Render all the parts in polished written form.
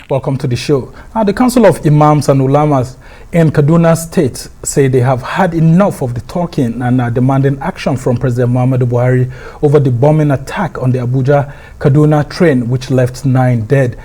Welcome to the show. The Council of Imams and Ulamas in Kaduna State say they have had enough of the talking and are demanding action from President Muhammadu Buhari over the bombing attack on the Abuja-Kaduna train, which left 9 dead,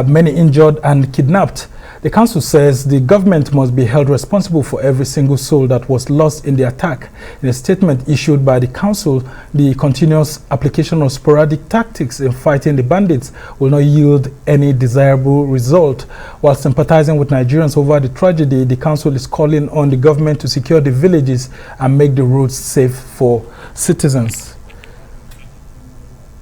many injured and kidnapped. The council says the government must be held responsible for every single soul that was lost in the attack. In a statement issued by the council, the continuous application of sporadic tactics in fighting the bandits will not yield any desirable result. While sympathizing with Nigerians over the tragedy, the council is calling on the government to secure the villages and make the roads safe for citizens.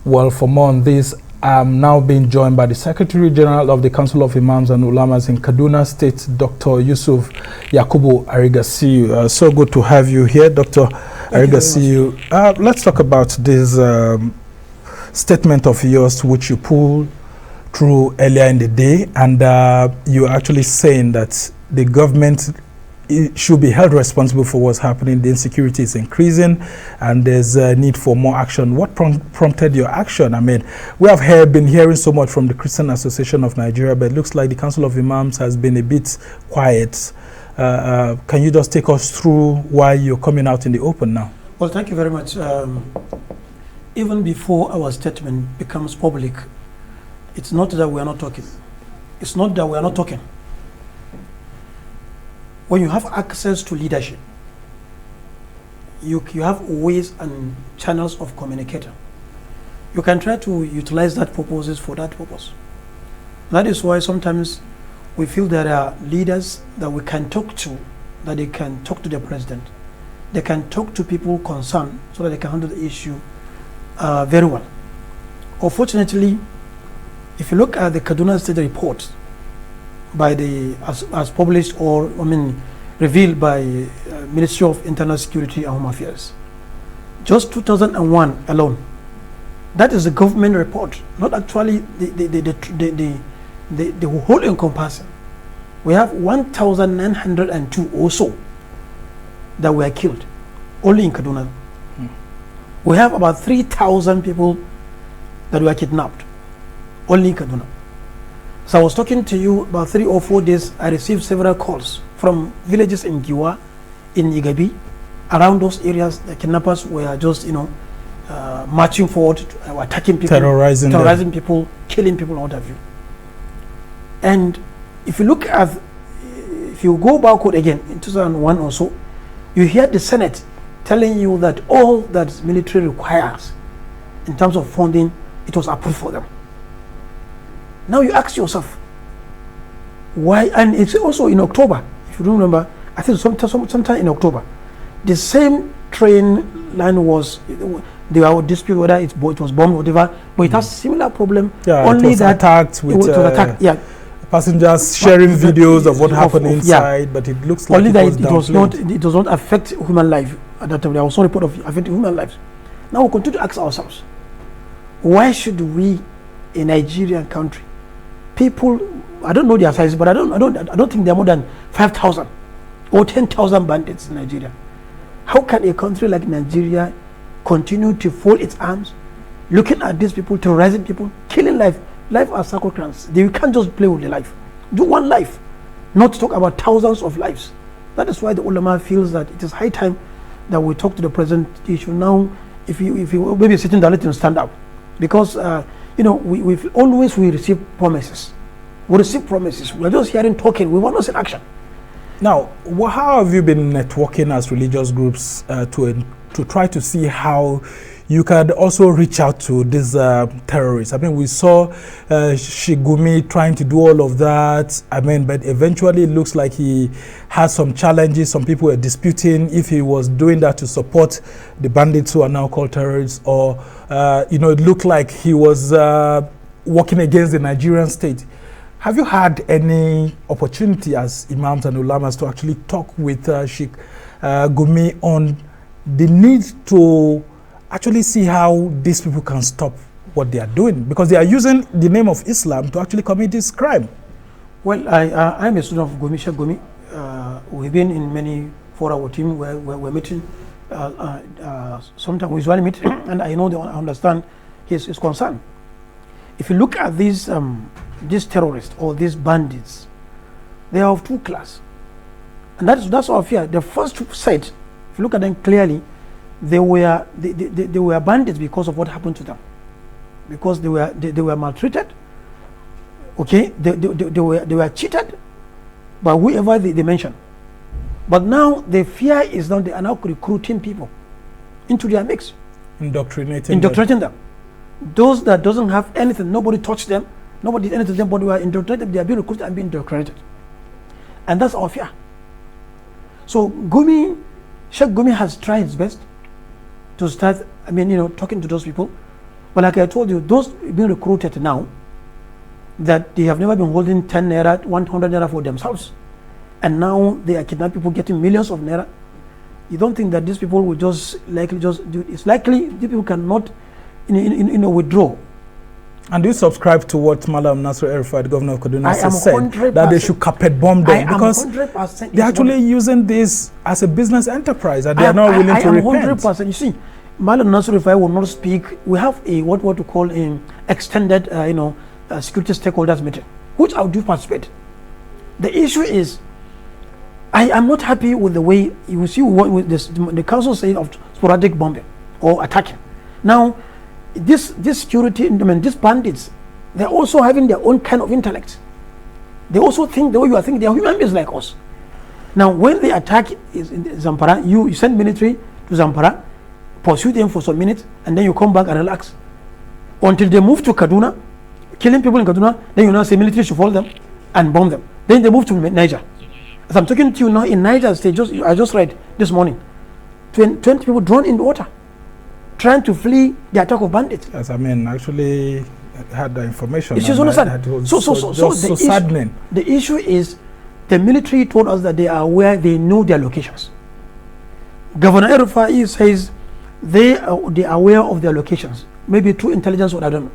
Well, for more on this, I'm now being joined by the Secretary General of the Council of Imams and Ulamas in Kaduna State, Dr. Yusuf Yakubu Arrigasiyyu. So good to have you here, Dr. Arrigasiyyu. Let's talk about this statement of yours, which you pulled through earlier in the day, and you're actually saying that the government should be held responsible for what's happening. The insecurity is increasing and there's a need for more action. What prompted your action? I mean, we have been hearing so much from the Christian Association of Nigeria, but it looks like the Council of Imams has been a bit quiet. Can you just take us through why you're coming out in the open now? Well, thank you very much. Even before our statement becomes public, it's not that we are not talking. It's not that we are not talking. When you have access to leadership, you have ways and channels of communicating. You can try to utilize that purposes for that purpose. That is why sometimes we feel there are leaders that we can talk to, that they can talk to the president. They can talk to people concerned so that they can handle the issue very well. Unfortunately, if you look at the Kaduna State report, by the as published or revealed by Ministry of Internal Security and Home Affairs, just 2001 alone, that is the government report, not actually the whole encompassing. We have 1,902 or so that were killed only in Kaduna. We have about 3,000 people that were kidnapped only in Kaduna. So I was talking to you about 3 or 4 days. I received several calls from villages in Giwa, in Igabi, around those areas. The kidnappers were just, marching forward, attacking people, terrorizing people, killing people, what have you. And if you look at, if you go backward again in 2001 or so, you hear the Senate telling you that all that military requires in terms of funding, it was approved for them. Now you ask yourself, why? And it's also in October, if you remember, I think sometime in October, the same train line was, they were dispute whether it was bombed or whatever, but it has similar problem. Yeah, only it was that attacked with passengers sharing videos of what happened inside, but it looks like only that it does not affect human life at that time. There was no report of affecting human lives. Now we continue to ask ourselves, why should we, a Nigerian country, people, I don't know their size, but I don't think there are more than 5,000 or 10,000 bandits in Nigeria. How can a country like Nigeria continue to fold its arms, looking at these people, terrorizing people, killing life as sacrifice? You can't just play with the life. Do one life, not talk about thousands of lives. That is why the Ulama feels that it is high time that we talk to the president. He should now, if you maybe sitting down, let him stand up, because we've always receive promises. We receive promises. We're just hearing talking. We want to see action. Now, how have you been networking as religious groups to try to see how you can also reach out to these terrorists? I mean, we saw Shigumi trying to do all of that. I mean, but eventually it looks like he had some challenges. Some people were disputing if he was doing that to support the bandits who are now called terrorists, or it looked like he was working against the Nigerian state. Have you had any opportunity as Imams and Ulamas to actually talk with Sheikh Gumi on the need to actually see how these people can stop what they are doing? Because they are using the name of Islam to actually commit this crime. Well, I'm a student of Gumi, Sheikh Gumi. We've been in many fora with him where we're meeting. Sometimes we usually meet, and I know they understand his concern. If you look at these these terrorists or these bandits, they are of two classes. And that's our fear. The first set, if you look at them clearly, they were bandits because of what happened to them. Because they were maltreated. Okay, they were cheated by whoever they mention. But now the fear is now they are now recruiting people into their mix. Indoctrinating them. Those that doesn't have anything, nobody touched them, nobody did anything to them, but they were indoctrinated, they are being recruited and being indoctrinated. And that's our fear. So Sheikh Gumi has tried his best to start, talking to those people. But like I told you, those being recruited now, that they have never been holding 10 naira, 100 naira for themselves. And now they are kidnapping people, getting millions of naira. You don't think that these people will just likely just do it? It's likely these people cannot withdraw. And do you subscribe to what Malam Nasir El-Rufai, the governor of Kaduna State, said, that they should carpet bomb them? Because they're actually using this as a business enterprise and they are not willing to repent. 100%. You see, Malam Nasir El-Rufai will not speak. We have a what we call an extended security stakeholders meeting, which I do participate. The issue is, I am not happy with the way you see what the council saying of sporadic bombing or attacking. Now, this security, these bandits, they're also having their own kind of intellect. They also think the way you are thinking. They are human beings like us. Now, when they attack in Zamfara, you send military to Zamfara, pursue them for some minutes, and then you come back and relax. Until they move to Kaduna, killing people in Kaduna, then you now say military should follow them and bomb them. Then they move to Niger. As I'm talking to you now, in Niger State, I just read this morning, 20 people drowned in the water, trying to flee the attack of bandits. Yes, actually had the information. It's just understand. So saddening. The issue is, the military told us that they are aware, they know their locations. Governor El-Rufai says they are aware of their locations, maybe through intelligence or I don't know.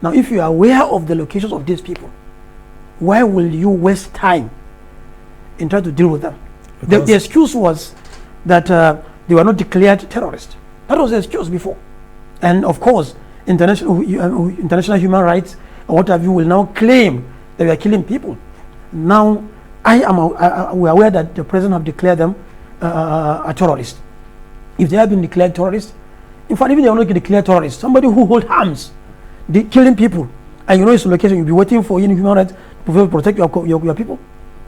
Now, if you are aware of the locations of these people, why will you waste time in trying to deal with them? The excuse was that they were not declared terrorists. That was the excuse before. And of course, international human rights or what have you will now claim that we are killing people. Now, we are aware that the president have declared them a terrorist. If they have been declared terrorists, in fact, even they are not declared terrorists, somebody who hold arms, they killing people, and his location, you'll be waiting for human rights to protect your people.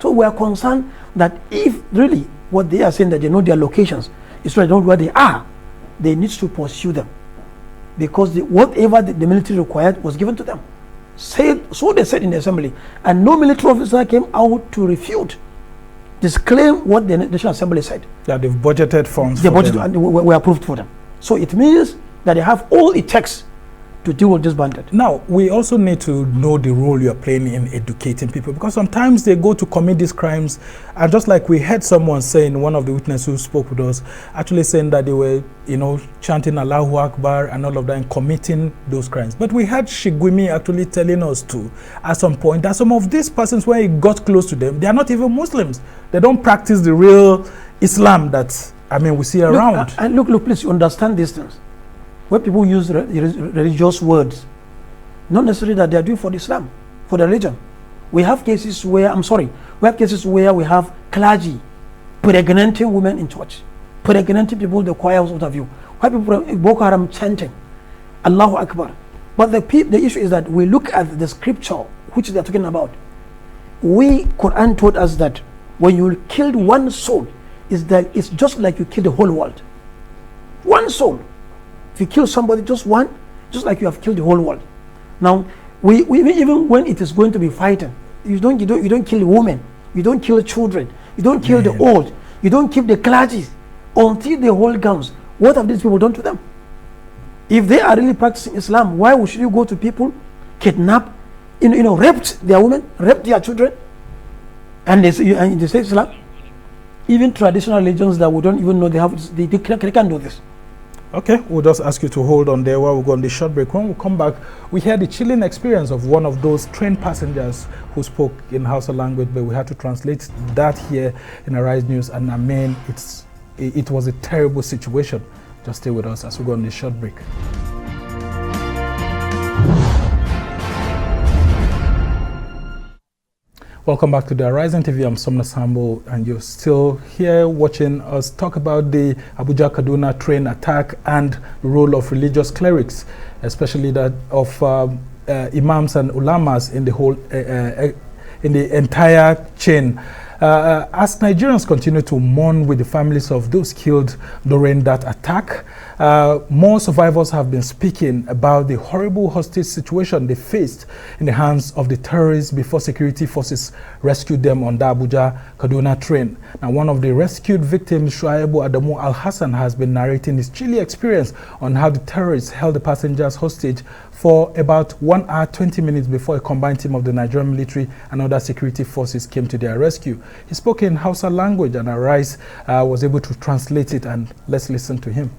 So we are concerned that if really what they are saying that they know their locations, is right, they know where they are, they need to pursue them, because whatever the military required was given to them. So they said in the assembly, and no military officer came out to refute, disclaim what the National Assembly said. That they've budgeted funds. They budgeted and were approved for them. So it means that they have all it takes to deal with this bandit. Now, we also need to know the role you're playing in educating people, because sometimes they go to commit these crimes, and just like we heard someone saying, one of the witnesses who spoke with us, actually saying that they were, chanting Allahu Akbar and all of that and committing those crimes. But we had Shigwimi actually telling us too, at some point, that some of these persons, when it got close to them, they are not even Muslims. They don't practice the real Islam that, we see around. Look, please, you understand these things. Where people use religious words, not necessarily that they are doing for Islam, for the religion. We have cases where, we have clergy pregnanting women in church, pregnanting people in the choirs, what have you. Why people Boko Haram chanting Allahu Akbar. But the issue is that we look at the scripture which they are talking about. Quran told us that when you killed one soul, it's just like you killed the whole world. One soul. If you kill somebody, just one, just like you have killed the whole world. Now, we even when it is going to be fighting, you don't kill women, you don't kill children, you don't kill the old, you don't kill the clergy until the whole guns. What have these people done to them? If they are really practicing Islam, why should you go to people, kidnap, raped their women, raped their children, and they say Islam? Even traditional religions that we don't even know they can't do this. Okay, we'll just ask you to hold on there while we go on the short break. When we come back, we hear the chilling experience of one of those train passengers who spoke in Hausa language, but we had to translate that here in Arise News. And it was a terrible situation. Just stay with us as we go on the short break. Welcome back to the Horizon TV. I'm Somna Sambo, and you're still here watching us talk about the Abuja-Kaduna train attack and the role of religious clerics, especially that of Imams and Ulamas in the whole, in the entire chain. As Nigerians continue to mourn with the families of those killed during that attack, more survivors have been speaking about the horrible hostage situation they faced in the hands of the terrorists before security forces rescued them on the Abuja-Kaduna train. Now, one of the rescued victims, Shuaibu Adamu Al-Hassan, has been narrating his chilly experience on how the terrorists held the passengers hostage for about 1 hour 20 minutes before a combined team of the Nigerian military and other security forces came to their rescue. He spoke in Hausa language, and Arise was able to translate it, and let's listen to him.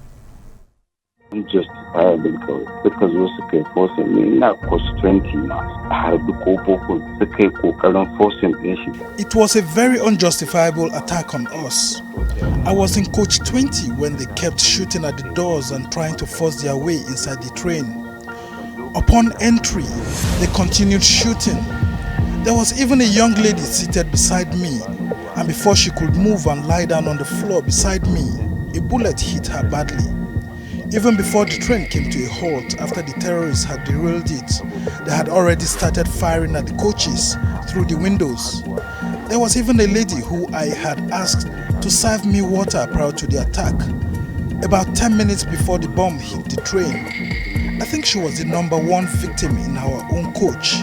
Unjustifiable because wasu kai forcing me ina course 20 na harbi ko boko suka yi kokarin forcing din shi. It was a very unjustifiable attack on us. I was in coach 20 when they kept shooting at the doors and trying to force their way inside the train. Upon entry, they continued shooting. There was even a young lady seated beside me, and before she could move and lie down on the floor beside me, a bullet hit her badly. Even before the train came to a halt after the terrorists had derailed it, they had already started firing at the coaches through the windows. There was even a lady who I had asked to serve me water prior to the attack, about 10 minutes before the bomb hit the train. I think she was the number one victim in our own coach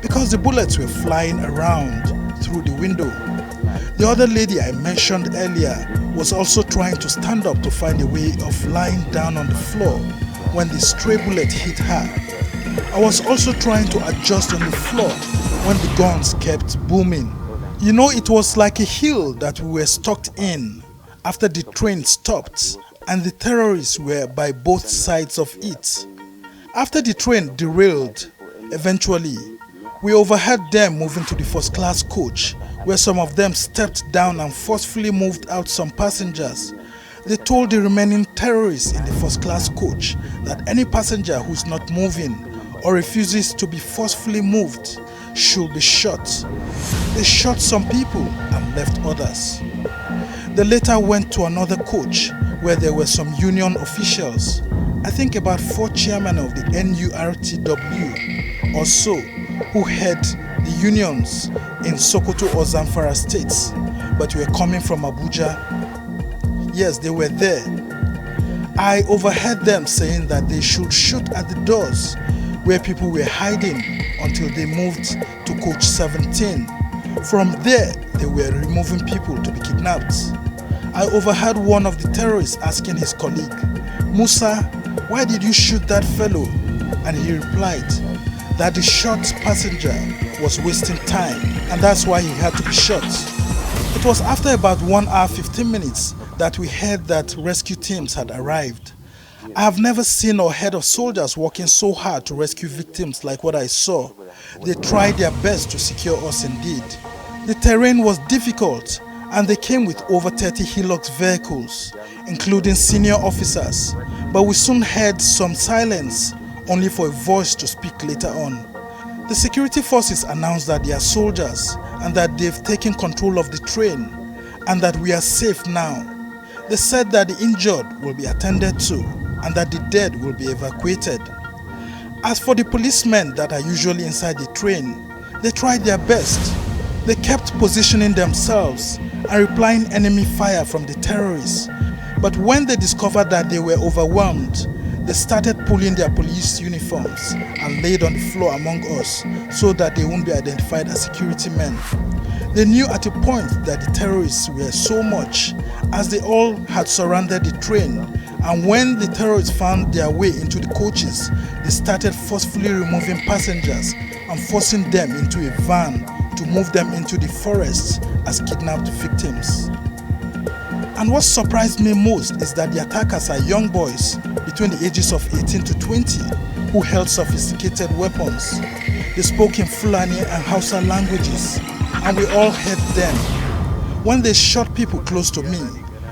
because the bullets were flying around through the window. The other lady I mentioned earlier was also trying to stand up to find a way of lying down on the floor when the stray bullet hit her. I was also trying to adjust on the floor when the guns kept booming. You know, it was like a hill that we were stuck in after the train stopped, and the terrorists were by both sides of it. After the train derailed, eventually, we overheard them moving to the first-class coach, where some of them stepped down and forcefully moved out some passengers. They told the remaining terrorists in the first-class coach that any passenger who is not moving or refuses to be forcefully moved should be shot. They shot some people and left others. They later went to another coach where there were some union officials, I think about 4 chairmen of the NURTW or so, who had the unions in Sokoto or Zamfara states, but were coming from Abuja. Yes, they were there. I overheard them saying that they should shoot at the doors where people were hiding until they moved to coach 17. From there, they were removing people to be kidnapped. I overheard one of the terrorists asking his colleague, "Musa, why did you shoot that fellow?" And he replied that the shot passenger was wasting time, and that's why he had to be shot. It was after about 1 hour 15 minutes that we heard that rescue teams had arrived. I have never seen or heard of soldiers working so hard to rescue victims like what I saw. They tried their best to secure us indeed. The terrain was difficult, and they came with over 30 Hilux vehicles, including senior officers, but we soon heard some silence, only for a voice to speak later on. The security forces announced that they are soldiers and that they've taken control of the train and that we are safe now. They said that the injured will be attended to and that the dead will be evacuated. As for the policemen that are usually inside the train, they tried their best. They kept positioning themselves and replying enemy fire from the terrorists. But when they discovered that they were overwhelmed, they started pulling their police uniforms and laid on the floor among us so that they won't be identified as security men. They knew at a point that the terrorists were so much as they all had surrounded the train, and when the terrorists found their way into the coaches, they started forcefully removing passengers and forcing them into a van to move them into the forest as kidnapped victims. And what surprised me most is that the attackers are young boys between the ages of 18 to 20 who held sophisticated weapons. They spoke in Fulani and Hausa languages, and we all heard them. When they shot people close to me,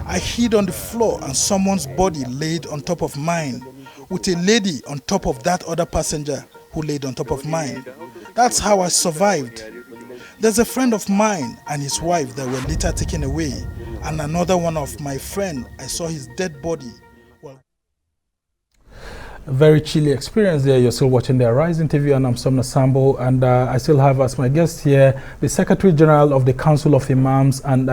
I hid on the floor and someone's body laid on top of mine, with a lady on top of that other passenger who laid on top of mine. That's how I survived. There's a friend of mine and his wife that were later taken away, and another one of my friend, I saw his dead body. Well, a very chilly experience there. You're still watching the Arise interview, and I'm Somna Sambo, and I still have as my guest here the Secretary General of the Council of Imams and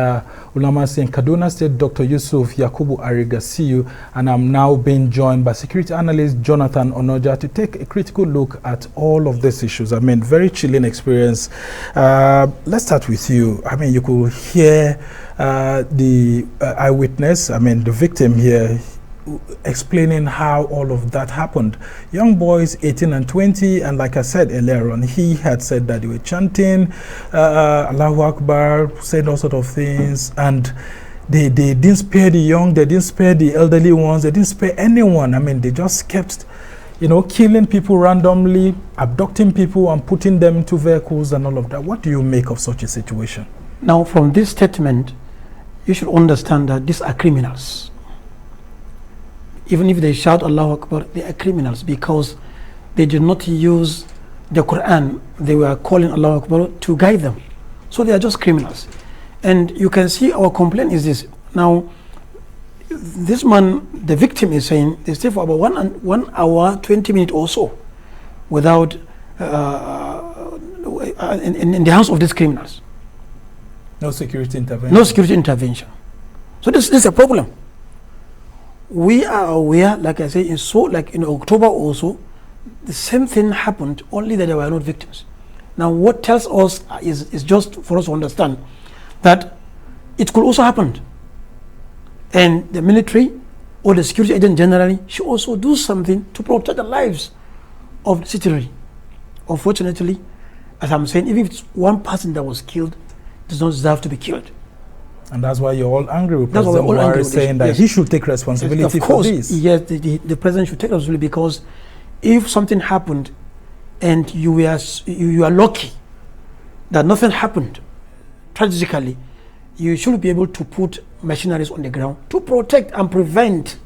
Ulama in Kaduna State, Dr. Yusuf Yakubu Arrigasiyyu, and I'm now being joined by security analyst Jonathan Onoja to take a critical look at all of these issues. I mean, very chilling experience. Let's start with you. I mean, you could hear the eyewitness, I mean, the victim here, explaining how all of that happened. Young boys 18 and 20, and like I said earlier on, he had said that they were chanting Allahu Akbar, said all sort of things, and they didn't spare the young, they didn't spare the elderly ones, they didn't spare anyone. I mean, they just kept, you know, killing people randomly, abducting people and putting them into vehicles and all of that. What do you make of such a situation? Now, from this statement, you should understand that these are criminals. Even if they shout Allahu Akbar, they are criminals because they did not use the Quran. They were calling Allahu Akbar to guide them. So they are just criminals. And you can see our complaint is this. Now, this man, the victim, is saying they stay for about 1 hour, 20 minutes or so without, in the hands of these criminals. No security intervention. No security intervention. So this is a problem. We are aware, like I say, like in October also, the same thing happened, only that there were not victims. Now, what tells us is just for us to understand that it could also happen. And the military or the security agent generally should also do something to protect the lives of the citizenry. Unfortunately, as I'm saying, even if it's one person that was killed, it does not deserve to be killed. And that's why you're all angry with President Buhari saying that yes. He should take responsibility of course, for this. Yes, the president should take responsibility, because if something happened and you are lucky that nothing happened tragically, you should be able to put machineries on the ground to protect and prevent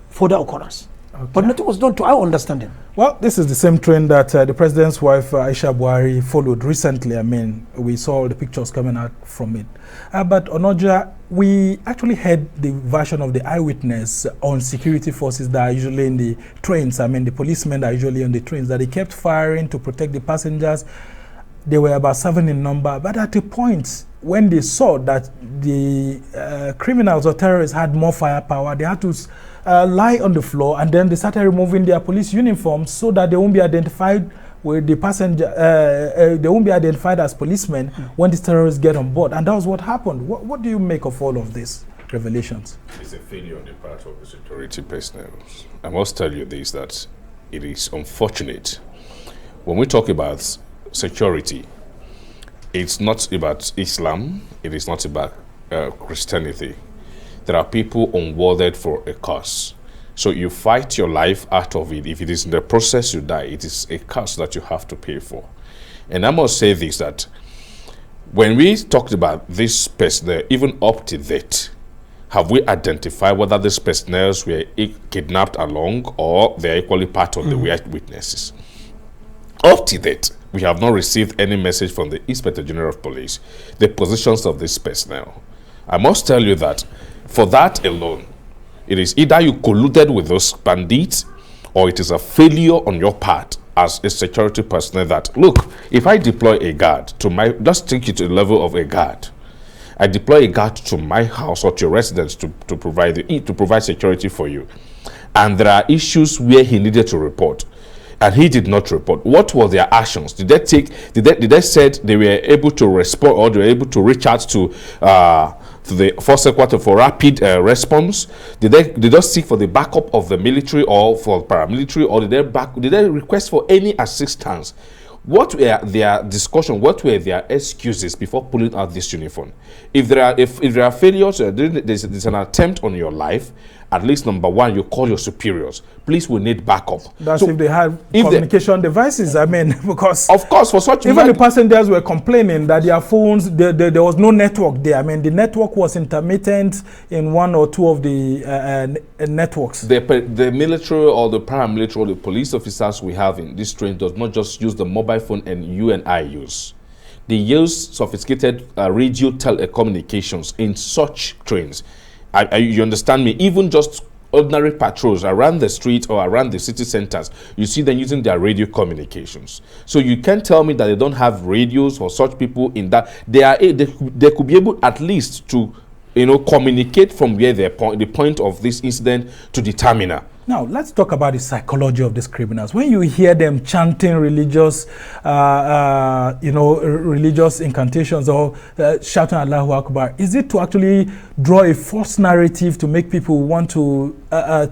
further occurrence. Okay. But nothing was done to our understanding. Well, this is the same trend that the president's wife, Aisha Buhari, followed recently. I mean, we saw all the pictures coming out from it. But Onoja, we actually heard the version of the eyewitness on security forces that are usually in the trains. I mean, the policemen that are usually on the trains, that they kept firing to protect the passengers. They were about 7 in number. But at a point, when they saw that the criminals or terrorists had more firepower, they had to lie on the floor, and then they started removing their police uniforms so that they won't be identified with the passenger. They won't be identified as policemen when the terrorists get on board, and that was what happened. What do you make of all of these revelations? It's a failure on the part of the security personnel. I must tell you this, that it is unfortunate when we talk about security. It's not about Islam. It is not about Christianity. There are people unwarded for a cause. So you fight your life out of it. If it is in the process you die, it is a cost that you have to pay for. And I must say this, that when we talked about this personnel, even up to date, have we identified whether these personnel were kidnapped along or they are equally part of the witnesses? Up to date, we have not received any message from the Inspector General of Police, the positions of this personnel. I must tell you that for that alone, it is either you colluded with those bandits or it is a failure on your part as a security personnel that, look, if I deploy a guard to my, just take it to the level of a guard. I deploy a guard to my house or to your residence to provide security for you. And there are issues where he needed to report, and he did not report. What were their actions? Did they said they were able to respond, or they were able to reach out to the force headquarters for rapid response? Did they seek for the backup of the military or for paramilitary, or did they request for any assistance? What were their discussion? What were their excuses before pulling out this uniform? If there are failures, there's an attempt on your life, at least number one, you call your superiors. Please, we need backup. That's so if they have communication devices. I mean, because of course, for such even the passengers were complaining that their phones, there was no network there. I mean, the network was intermittent in one or two of the networks. The military or the paramilitary or the police officers we have in this train does not just use the mobile phone and you and I use. they use sophisticated radio telecommunications in such trains. You understand me? Even just ordinary patrols around the street or around the city centers, you see them using their radio communications. So you can't tell me that they don't have radios for such people in that. They could be able at least to, communicate from where the point of this incident to the terminal. Now, let's talk about the psychology of these criminals. When you hear them chanting religious, religious incantations or shouting Allahu Akbar, is it to actually draw a false narrative to make people want to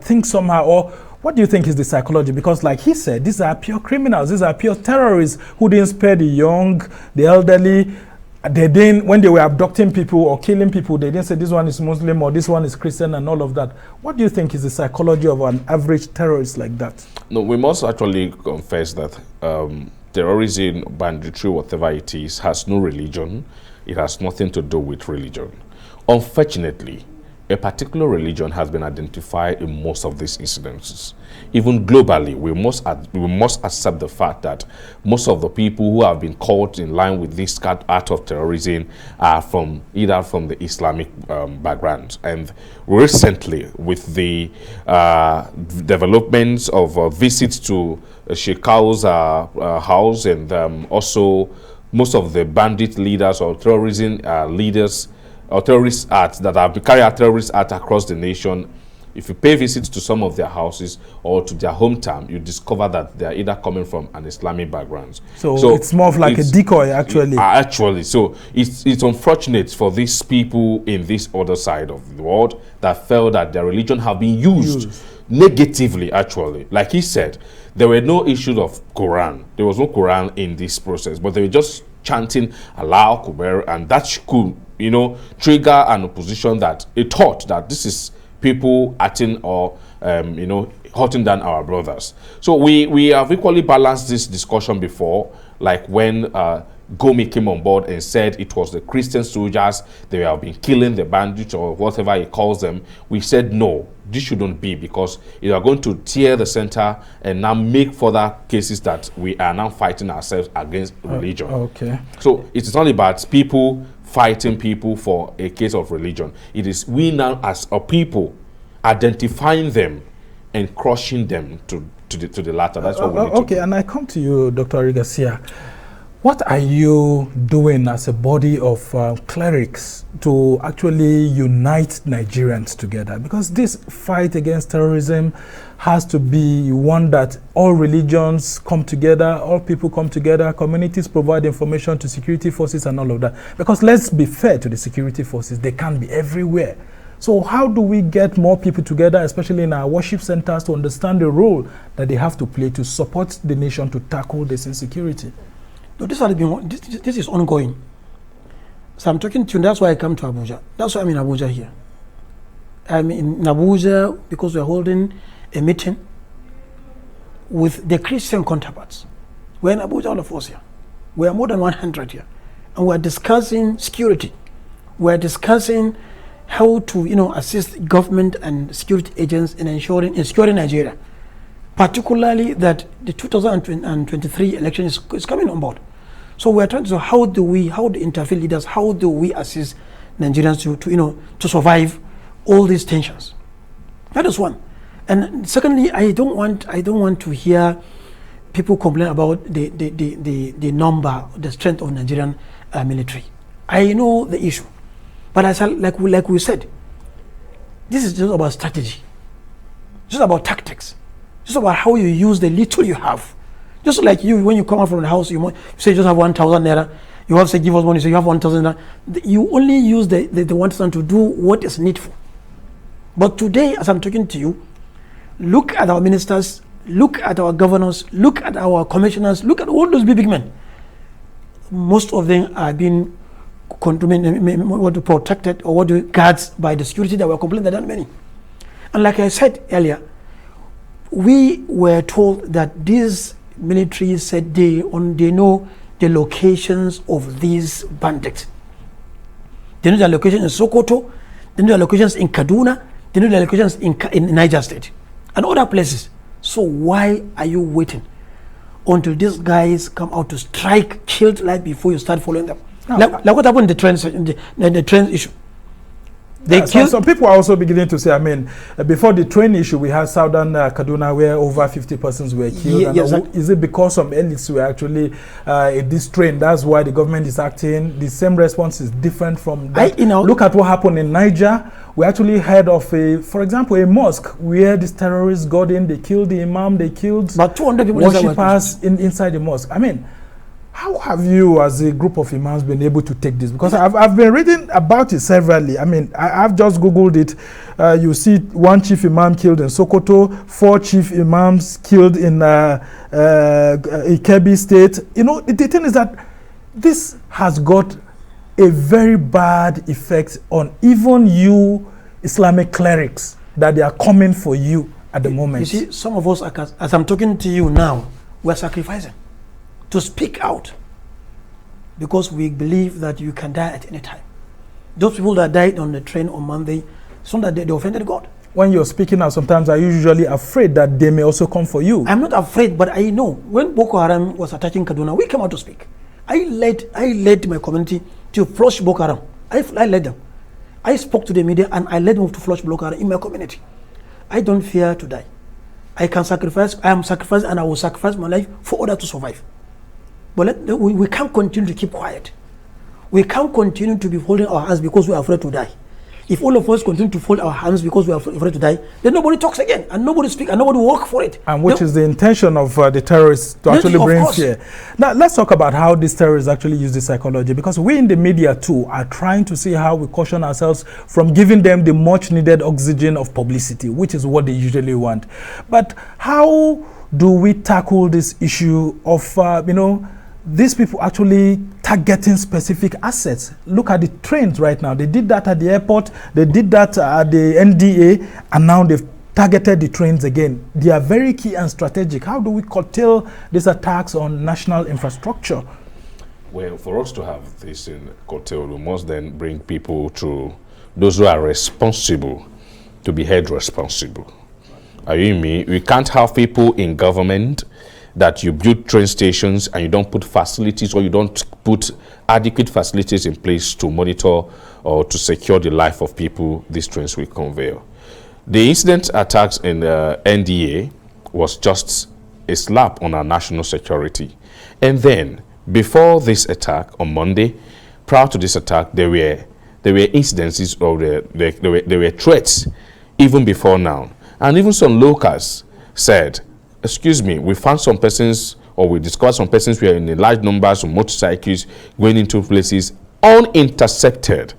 think somehow? Or what do you think is the psychology? Because like he said, these are pure criminals. These are pure terrorists who didn't spare the young, the elderly. They didn't, when they were abducting people or killing people, they didn't say this one is Muslim or this one is Christian and all of that. What do you think is the psychology of an average terrorist like that? No, we must actually confess that terrorism, banditry, whatever it is, has no religion. It has nothing to do with religion. Unfortunately, a particular religion has been identified in most of these incidences. Even globally, we must accept the fact that most of the people who have been caught in line with this act of terrorism are either from the Islamic background. And recently, with the developments of visits to Shekau's house and also most of the bandit leaders or terrorism leaders or terrorist acts that have carried out terrorist acts across the nation, if you pay visits to some of their houses or to their hometown, you discover that they are either coming from an Islamic background. So it's more of like a decoy, actually. Actually, so it's unfortunate for these people in this other side of the world that felt that their religion have been used negatively, actually. Like he said, there were no issues of Quran. There was no Quran in this process, but they were just chanting Allah Akbar, and that could, trigger an opposition that a thought that this is people acting or, hunting down our brothers. So we have equally balanced this discussion before, like when Gomi came on board and said it was the Christian soldiers, they have been killing the bandits or whatever he calls them. We said no, this shouldn't be, because you are going to tear the center and now make further cases that we are now fighting ourselves against religion. Okay. So it is not about people fighting people for a case of religion. It is we now as a people identifying them and crushing them to the latter. That's what we need to do. Okay, and I come to you, Dr. Arrigasiyyu. What are you doing as a body of clerics to actually unite Nigerians together? Because this fight against terrorism has to be one that all religions come together, all people come together, communities provide information to security forces and all of that. Because let's be fair to the security forces, they can't be everywhere. So how do we get more people together, especially in our worship centers, to understand the role that they have to play to support the nation to tackle this insecurity? No, this is ongoing. So I'm talking to you, that's why I come to Abuja. That's why I'm in Abuja here. I'm in Abuja because we're holding a meeting with the Christian counterparts. We're in Abuja, all of us here. We are more than 100 here. And we're discussing security. We're discussing how to, assist government and security agents in securing Nigeria. Particularly that the 2023 election is coming on board. So we're trying to say, how do the interfaith leaders, how do we assist Nigerians to survive all these tensions? That is one. And secondly, I don't want to hear people complain about the number, the strength of Nigerian military. I know the issue, but like we said, this is just about strategy, just about tactics. Just about how you use the little you have. Just like you, when you come out from the house, you say you just have 1,000 naira. You have to say, give us money, so you have 1,000 naira. You only use the 1,000 to do what is needful. But today, as I'm talking to you, look at our ministers, look at our governors, look at our commissioners, look at all those big men. Most of them are being protected or guards by the security that were complaining that there are many. And like I said earlier, we were told that these militaries said they know the locations of these bandits. They know their locations in Sokoto, they know their locations in Kaduna, they know their locations in Niger State and other places. So why are you waiting until these guys come out to strike, killed life before you start following them. No. Like what happened in the train, the train issue. They killed. Some people are also beginning to say, I mean, before the train issue, we had southern Kaduna where over 50 persons were killed. Yeah, yes, is it because some elites were actually in this train? That's why the government is acting. The same response is different from that. Look at what happened in Niger. We actually heard of, for example, a mosque where these terrorists got in, they killed the imam, they killed about 200 people worshippers inside the mosque. I mean, how have you, as a group of imams, been able to take this? Because I've been reading about it severally. I mean, I've just Googled it. You see one chief imam killed in Sokoto, 4 chief imams killed in Kebbi State. You know, the thing is that this has got a very bad effect on even you Islamic clerics, that they are coming for you at the moment. You see, some of us, as I'm talking to you now, we're sacrificing to speak out because we believe that you can die at any time. Those people that died on the train on Monday, it's not that they offended God. When you're speaking out, sometimes are you usually afraid that they may also come for you? I'm not afraid, but I know when Boko Haram was attacking Kaduna, we came out to speak. I led my community to flush Boko Haram. I led them. I spoke to the media and I led them to flush Boko Haram in my community. I don't fear to die. I can sacrifice, I am sacrificed, and I will sacrifice my life for others to survive. But we can't continue to keep quiet. We can't continue to be holding our hands because we are afraid to die. If all of us continue to fold our hands because we are afraid to die, then nobody talks again, and nobody speaks, and nobody works for it. And which is the intention of the terrorists, to actually bring fear. Now, let's talk about how these terrorists actually use this psychology, because we in the media too are trying to see how we caution ourselves from giving them the much needed oxygen of publicity, which is what they usually want. But how do we tackle this issue of, these people actually targeting specific assets? Look at the trains right now. They did that at the airport, they did that at the NDA, and now they've targeted the trains again. They are very key and strategic. How do we curtail these attacks on national infrastructure? Well, for us to have this in curtail, we must then bring people to those who are responsible to be held responsible. Are you me? We can't have people in government that you build train stations and you don't put facilities, or you don't put adequate facilities in place to monitor or to secure the life of people these trains will convey. The incident attacks in NDA was just a slap on our national security. And then, before this attack on Monday, prior to this attack, there were incidences, or there were threats even before now. And even some locals said, excuse me, we found some persons, or we discovered some persons were in large numbers of motorcycles going into places unintercepted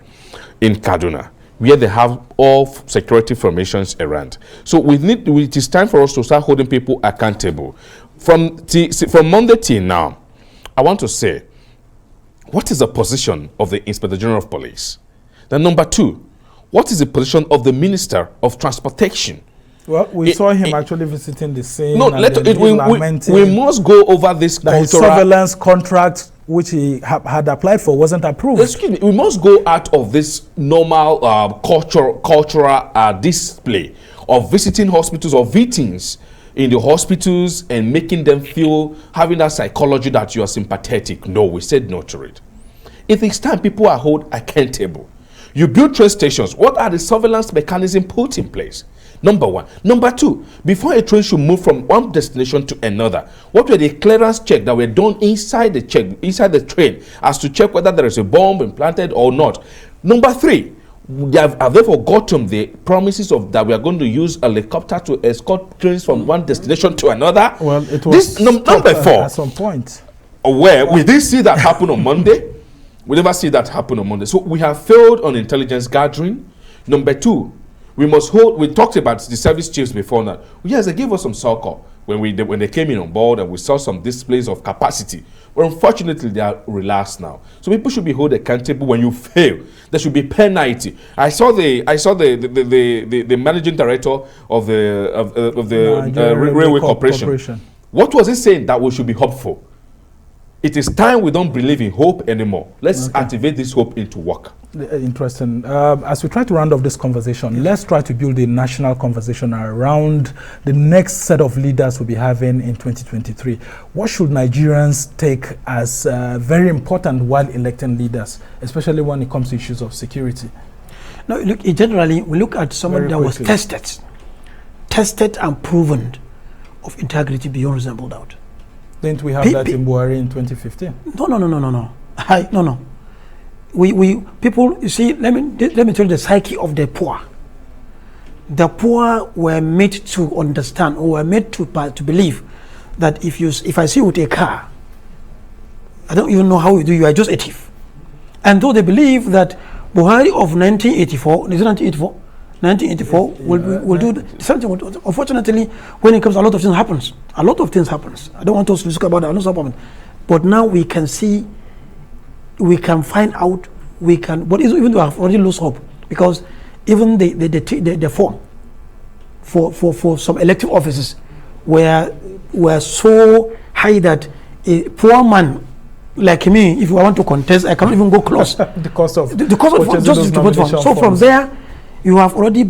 in Kaduna, where they have all security formations around. So it is time for us to start holding people accountable. From Monday till now, I want to say, what is the position of the Inspector General of Police? Then number 2, what is the position of the Minister of Transportation? Well, we saw him actually visiting the scene. No, we must go over this cultural surveillance contract, which he had applied for, wasn't approved. Excuse me, we must go out of this normal cultural display of visiting hospitals or victims in the hospitals and making them feel, having that psychology that you are sympathetic. No, we said no to it. It is time people are held accountable. You build train stations. What are the surveillance mechanisms put in place? Number 1. Number 2, before a train should move from one destination to another, what were the clearance checks that were done inside the train as to check whether there is a bomb implanted or not? Number 3, they have therefore gotten the promises of that we are going to use a helicopter to escort trains from one destination to another. Well, it was number 4 at some point. Where we didn't see that happen on Monday. We never see that happen on Monday. So we have failed on intelligence gathering. Number 2, we talked about the service chiefs before now. Yes, they gave us some succor when they came in on board, and we saw some displays of capacity. But unfortunately, they are relaxed now. So people should be held accountable. When you fail, there should be penalty. I saw the managing director of the Railway Corporation. What was he saying? That we should be hopeful. It is time we don't believe in hope anymore. Let's activate this hope into work. Interesting. As we try to round off this conversation, let's try to build a national conversation around the next set of leaders we'll be having in 2023. What should Nigerians take as very important while electing leaders, especially when it comes to issues of security? No, look, generally, we look at someone that was tested and proven of integrity beyond reasonable doubt. Didn't we have that in Buhari in 2015? No. We people, you see, let me tell you the psyche of the poor. The poor were made to understand, or were made to believe that if I see you with a car, I don't even know how you are just a thief. And though they believe that Buhari of 1984, is it 1984? 1984 will do something. Unfortunately, when it comes, a lot of things happens. I don't want us to talk about that. But now we can see, we can find out, but even though I've already lost hope, because even the form for some elective offices were so high that a poor man like me, if I want to contest, I cannot even go close. because of just to vote for. So from there, you have already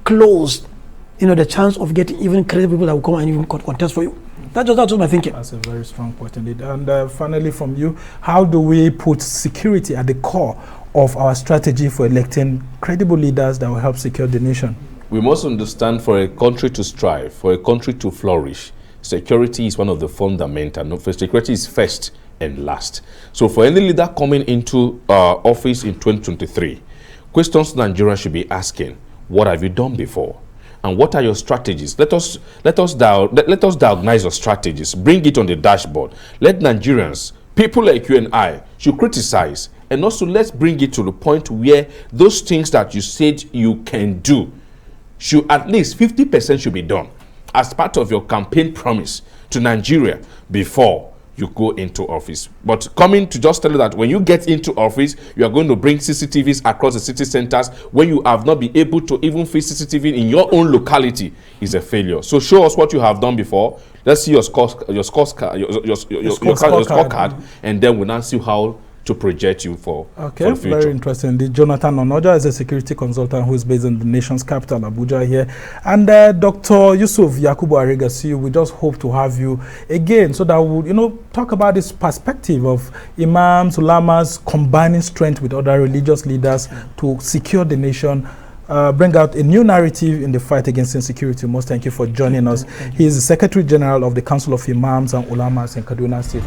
closed, the chance of getting even credible people that will come and even contest for you. That's just my thinking. That's a very strong point indeed. And finally, from you, how do we put security at the core of our strategy for electing credible leaders that will help secure the nation? We must understand, for a country to strive, for a country to flourish, security is one of the fundamentals. Security is first and last. So for any leader coming into office in 2023, questions Nigeria should be asking: what have you done before? And what are your strategies? Let us diagnose your strategies. Bring it on the dashboard. Let Nigerians, people like you and I, should criticize. And also let's bring it to the point where those things that you said you can do, should at least 50% should be done as part of your campaign promise to Nigeria before you go into office. But coming to just tell you that when you get into office, you are going to bring CCTVs across the city centers when you have not been able to even fit CCTV in your own locality is a failure. So show us what you have done before. Let's see your scorecard, and then we'll now see how to project you for the future. Very interesting. Jonathan Onoja is a security consultant who is based in the nation's capital, Abuja here. And Dr. Yusuf Yakubu Arrigasiyyu, we just hope to have you again so that we'll, talk about this perspective of Imams, Ulamas combining strength with other religious leaders to secure the nation, bring out a new narrative in the fight against insecurity. Most thank you for joining us. He is the Secretary General of the Council of Imams and Ulamas in Kaduna State.